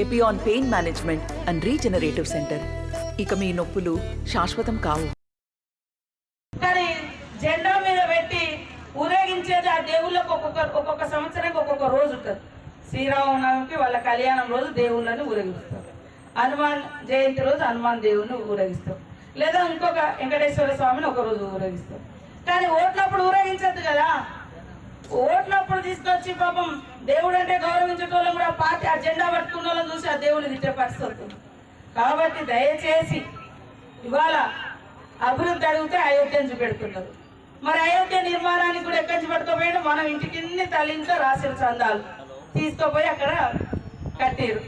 Epione pain management and regenerative centre. ఇక మీ నొప్పులు శాశ్వతం కావు. కానీ జెండా మీద పెట్టి ఊరేగించేది ఆ దేవుళ్ళకు ఒక్కొక్క సంవత్సరానికి ఒక్కొక్క రోజు ఉంటుంది. శ్రీరామనవమికి వాళ్ళ కళ్యాణం రోజు దేవుళ్ళని ఊరేగిస్తారు. హనుమాన్ జయంతి రోజు హనుమాన్ దేవుడిని ఊరేగిస్తారు. లేదా ఇంకొక వెంకటేశ్వర స్వామిని ఒక రోజు ఊరేగిస్తారు. కానీ ఓట్లప్పుడు ఊరేగించద్దు కదా. ఓట్లప్పుడు తీసుకొచ్చి పాపం దేవుడు అంటే గౌరవించటోళ్ళం కూడా పార్టీ ఆ జెండా పట్టుకున్న వాళ్ళని చూసి ఆ దేవుని తిట్టే పరిస్థితి వస్తుంది. కాబట్టి దయచేసి ఇవాళ అభివృద్ధి అడిగితే అయోధ్యను చూపెడుతున్నారు. మరి అయోధ్య నిర్మాణానికి కూడా ఎక్కడి నుంచి పట్టుకోపోయాడు. మనం ఇంటికి తల్లింట్లో రాసిన చందాలు తీసుకుపోయి అక్కడ కట్టారు.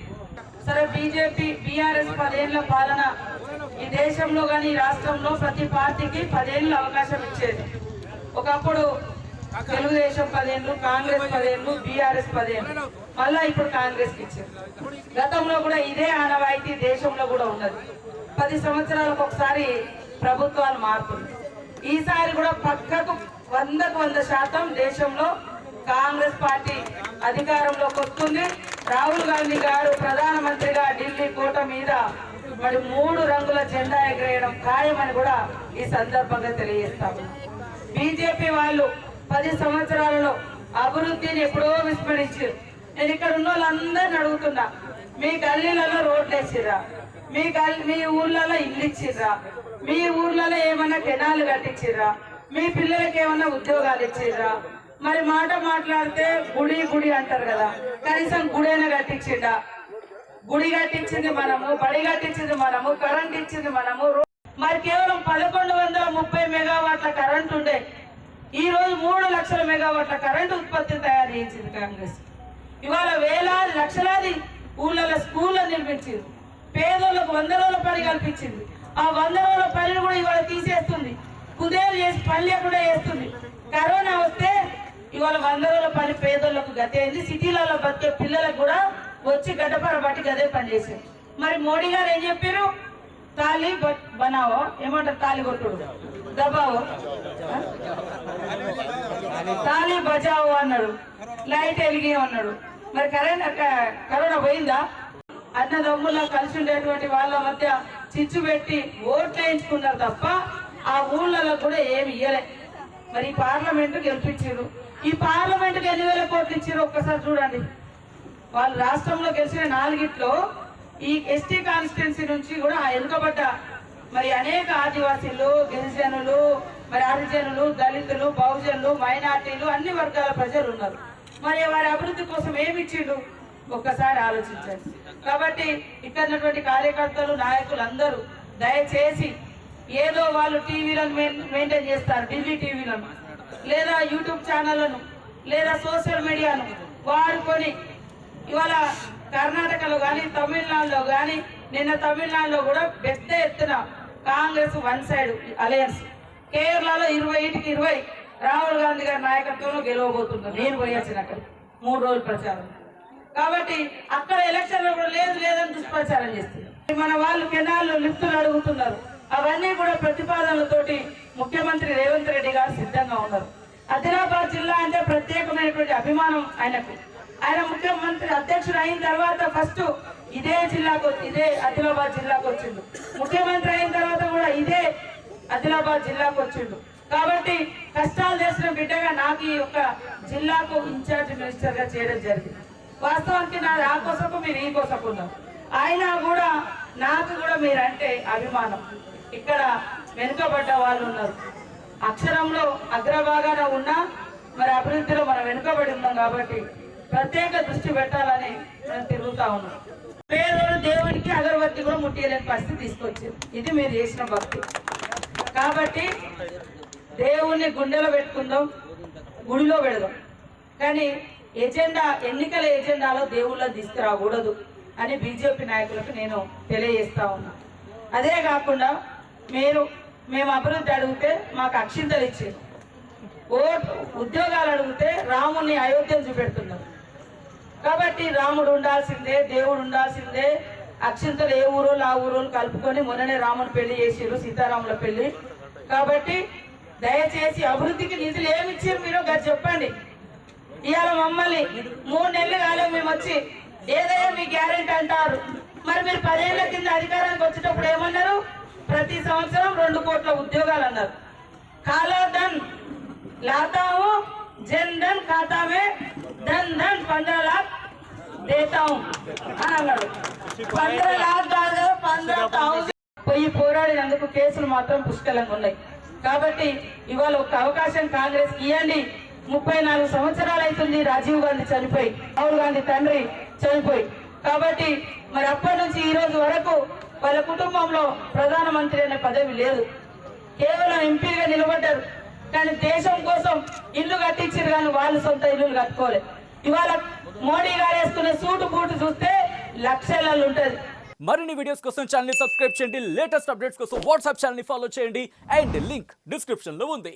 సరే బీజేపీ బీఆర్ఎస్ 10 ఏళ్ల పాలన ఈ దేశంలో కానీ ఈ రాష్ట్రంలో ప్రతి పార్టీకి 10 ఏళ్ళ అవకాశం ఇచ్చేది. ఒకప్పుడు తెలుగుదేశం 10 ఏళ్ళు, కాంగ్రెస్ 10 ఏళ్ళు, బీఆర్ఎస్ 10 ఏళ్ళు, మళ్ళా ఇప్పుడు కాంగ్రెస్కి ఇచ్చారు. గతంలో కూడా ఇదే ఆనవాయితీ దేశంలో కూడా ఉన్నది. 10 సంవత్సరాలకు ఒకసారి ప్రభుత్వాలు మారుతుంది. ఈసారి కూడా పక్కకు 100కు 100% దేశంలో కాంగ్రెస్ పార్టీ అధికారంలోకి వస్తుంది. రాహుల్ గాంధీ గారు ప్రధానమంత్రిగా ఢిల్లీ కోట మీద మరి 3 రంగుల జెండా ఎగరేయడం ఖాయమని కూడా ఈ సందర్భంగా తెలియజేస్తాము. బీజేపీ వాళ్ళు 10 సంవత్సరాలలో అభివృద్ధిని ఎప్పుడో విస్మరించారు. నేను ఇక్కడ ఉన్న వాళ్ళందరినీ అడుగుతున్నా, మీ గల్లీలలో రోడ్లు వేసిర్రా? మీ ఊర్లలో ఇల్లు ఇచ్చిర్రా? మీ ఊర్లలో ఏమన్నా కెనాలు కట్టించిర్రా? మీ పిల్లలకి ఏమన్నా ఉద్యోగాలు ఇచ్చిర్రా? మరి మాట మాట్లాడితే గుడి గుడి అంటారు కదా, కనీసం గుడైనా కట్టించిండా? గుడి కట్టించింది మనము, బడి కట్టించింది మనము, కరెంట్ ఇచ్చింది మనము. మరి కేవలం 1130 మెగావాట్ల కరెంట్ ఉండే ఈ రోజు 3 లక్షల మెగావాట్ల కరెంటు ఉత్పత్తి తయారు చేయించింది కాంగ్రెస్. ఇవాళ వేలాది లక్షలాది ఊళ్ళలో స్కూళ్ళ నిర్మించింది. పేదోళ్లకు 100 రోజుల పని కల్పించింది. ఆ 100 రోజుల పనిని కూడా ఇవాళ తీసేస్తుంది. కుదేలు చేసి పని లేకుండా చేస్తుంది. కరోనా వస్తే ఇవాళ 100 రోజుల పని పేదోళ్లకు గతే అయింది. సిటీలలో బతికే పిల్లలకు కూడా వచ్చి గడ్డపర బట్టి గదే పని చేశారు. మరి మోడీ గారు ఏం చెప్పారు? తాళి బనావో, ఏమంటారు, తాళి కొట్టుడు, దబావో, తాళి బజావో అన్నాడు, లైట్ వెలిగి అన్నాడు. మరి కరోనా పోయిందా? అన్నదమ్ముల్లో కలిసి ఉండేటువంటి వాళ్ళ మధ్య చిచ్చు పెట్టి ఓట్లు వేయించుకున్నారు తప్ప ఆ ఊళ్ళలో కూడా ఏమి ఇయ్యలే. మరి ఈ పార్లమెంట్ గెలిపించారు. ఈ పార్లమెంట్కి 8,000 కోట్లు ఇచ్చారు. ఒక్కసారి చూడండి. వాళ్ళు రాష్ట్రంలో గెలిచిన 4గిట్లో ఈ ఎస్టీ కాన్స్టిట్యున్సీ నుంచి కూడా వెనుకబడ్డ మరి అనేక ఆదివాసీలు, గిరిజనులు, మరి హరిజనులు, దళితులు, బహుజనులు, మైనార్టీలు, అన్ని వర్గాల ప్రజలు ఉన్నారు. మరి వారి అభివృద్ధి కోసం ఏమి ఇచ్చిండు ఒక్కసారి ఆలోచించండి. కాబట్టి ఇక్కడ ఉన్నటువంటి కార్యకర్తలు, నాయకులు అందరూ దయచేసి ఏదో వాళ్ళు టీవీలను మెయింటైన్ చేస్తారు, ఢిల్లీ టీవీలను, లేదా యూట్యూబ్ ఛానళ్లను, లేదా సోషల్ మీడియాను వాడుకొని ఇవాళ కర్ణాటకలో కానీ తమిళనాడులో కానీ నిన్న తమిళనాడులో కూడా పెద్ద ఎత్తున కాంగ్రెస్ 1 సైడ్ అలయన్స్, కేరళలో 20కి 20 రాహుల్ గాంధీ గారి నాయకత్వంలో గెలవబోతున్నారు. నేను పోయాల్సిన అక్కడ 3 రోజుల ప్రచారం. కాబట్టి అక్కడ ఎలక్షన్లో కూడా లేదని దుష్ప్రచారం చేస్తున్నారు. మన వాళ్ళు కెనాల్లో లిఫ్టులు అడుగుతున్నారు. అవన్నీ కూడా ప్రతిపాదనలతోటి ముఖ్యమంత్రి రేవంత్ రెడ్డి గారు సిద్ధంగా ఉన్నారు. ఆదిలాబాద్ జిల్లా అంటే ప్రత్యేకమైనటువంటి అభిమానం ఆయనకు. ఆయన ముఖ్యమంత్రి అధ్యక్షుడు అయిన తర్వాత ఫస్ట్ ఇదే ఆదిలాబాద్ జిల్లాకు వచ్చిండు. ముఖ్యమంత్రి అయిన తర్వాత కూడా ఇదే ఆదిలాబాద్ జిల్లాకు వచ్చిండు. కాబట్టి కష్టాలు చేసిన బిడ్డగా నాకు ఈ యొక్క జిల్లాకు ఇన్ఛార్జ్ మినిస్టర్ గా చేయడం జరిగింది. వాస్తవానికి నాది ఆ కోసకు, మీరు ఈ కోసకు ఉన్నారు. అయినా కూడా నాకు కూడా మీరంటే అభిమానం. ఇక్కడ వెనుకబడ్డ వాళ్ళు ఉన్నారు. అక్షరంలో అగ్రభాగాన ఉన్నా మరి అభివృద్ధిలో మనం వెనుకబడి ఉన్నాం. కాబట్టి ప్రత్యేక దృష్టి పెట్టాలని మనం తిరుగుతా ఉన్నాం. పేదోడు దేవుడికి అగరబత్తి కూడా ముట్టియలేని పరిస్థితి తీసుకొచ్చింది. ఇది మీరు చేసిన భక్తి. కాబట్టి దేవుణ్ణి గుండెలో పెట్టుకుందాం, గుడిలో పెడదాం. కానీ ఎన్నికల ఎజెండాలో దేవుళ్ళ తీసుకురాకూడదు అని బీజేపీ నాయకులకు నేను తెలియజేస్తా ఉన్నా. అదే కాకుండా మేము అభివృద్ధి అడిగితే మాకు అక్షింతలు ఇచ్చారు. ఉద్యోగాలు అడిగితే రాముని అయోధ్యను చూపెడుతున్నారు. కాబట్టి రాముడు ఉండాల్సిందే, దేవుడు ఉండాల్సిందే. అక్షింతలు ఏ ఊరోళ్ళు ఆ ఊరోళ్ళు కలుపుకొని మొన్ననే రాముని పెళ్లి చేసారు, సీతారాముల పెళ్లి. కాబట్టి దయచేసి అభివృద్ధికి నిధులు ఏమి ఇచ్చారు మీరు చెప్పండి. ఇవాళ మమ్మల్ని 3 నెలలు కాలం మేము వచ్చి ఏదైనా మీ గ్యారెంటీ అంటారు. మరి మీరు 10 ఏళ్ల కింద అధికారానికి వచ్చేటప్పుడు ఏమన్నారు? ప్రతి సంవత్సరం 2 కోట్ల ఉద్యోగాలు అన్నారు. కాలా ధన్ లాతాము జన్ ధన్ ఖాతా మే ధన్ ధన్ 15 लाख దేతా హూ అని అన్నాడు. 15 लाख కాదు 15,000 పోయి పోరాడినందుకు కేసులు మాత్రం పుష్కలంగా ఉన్నాయి. కాబట్టి ఇవాళ ఒక అవకాశం కాంగ్రెస్ ఇవ్వండి. 34 సంవత్సరాలు అవుతుంది రాజీవ్ గాంధీ చనిపోయి, రాహుల్ గాంధీ తండ్రి చనిపోయి. కాబట్టి మరి అప్పటి నుంచి ఈ రోజు వరకు వాళ్ళ కుటుంబంలో ప్రధానమంత్రి అనే పదవి లేదు. కేవలం ఎంపీగా నిలబడ్డారు. కానీ దేశం కోసం ఇల్లు కట్టించారు, కానీ వాళ్ళు సొంత ఇల్లులు కట్టుకోలేదు. ఇవాళ మోడీ గారు వేసుకునే సూటు బూటు చూస్తే లక్షలలో ఉంటది. మరిన్ని వీడియోస్ కోసం ఛానల్ ని సబ్స్క్రైబ్ చేయండి. లేటెస్ట్ అప్డేట్స్ కోసం వాట్సాప్ ఛానల్ ని ఫాలో చేయండి. అండ్ లింక్ డిస్క్రిప్షన్ లో ఉంది.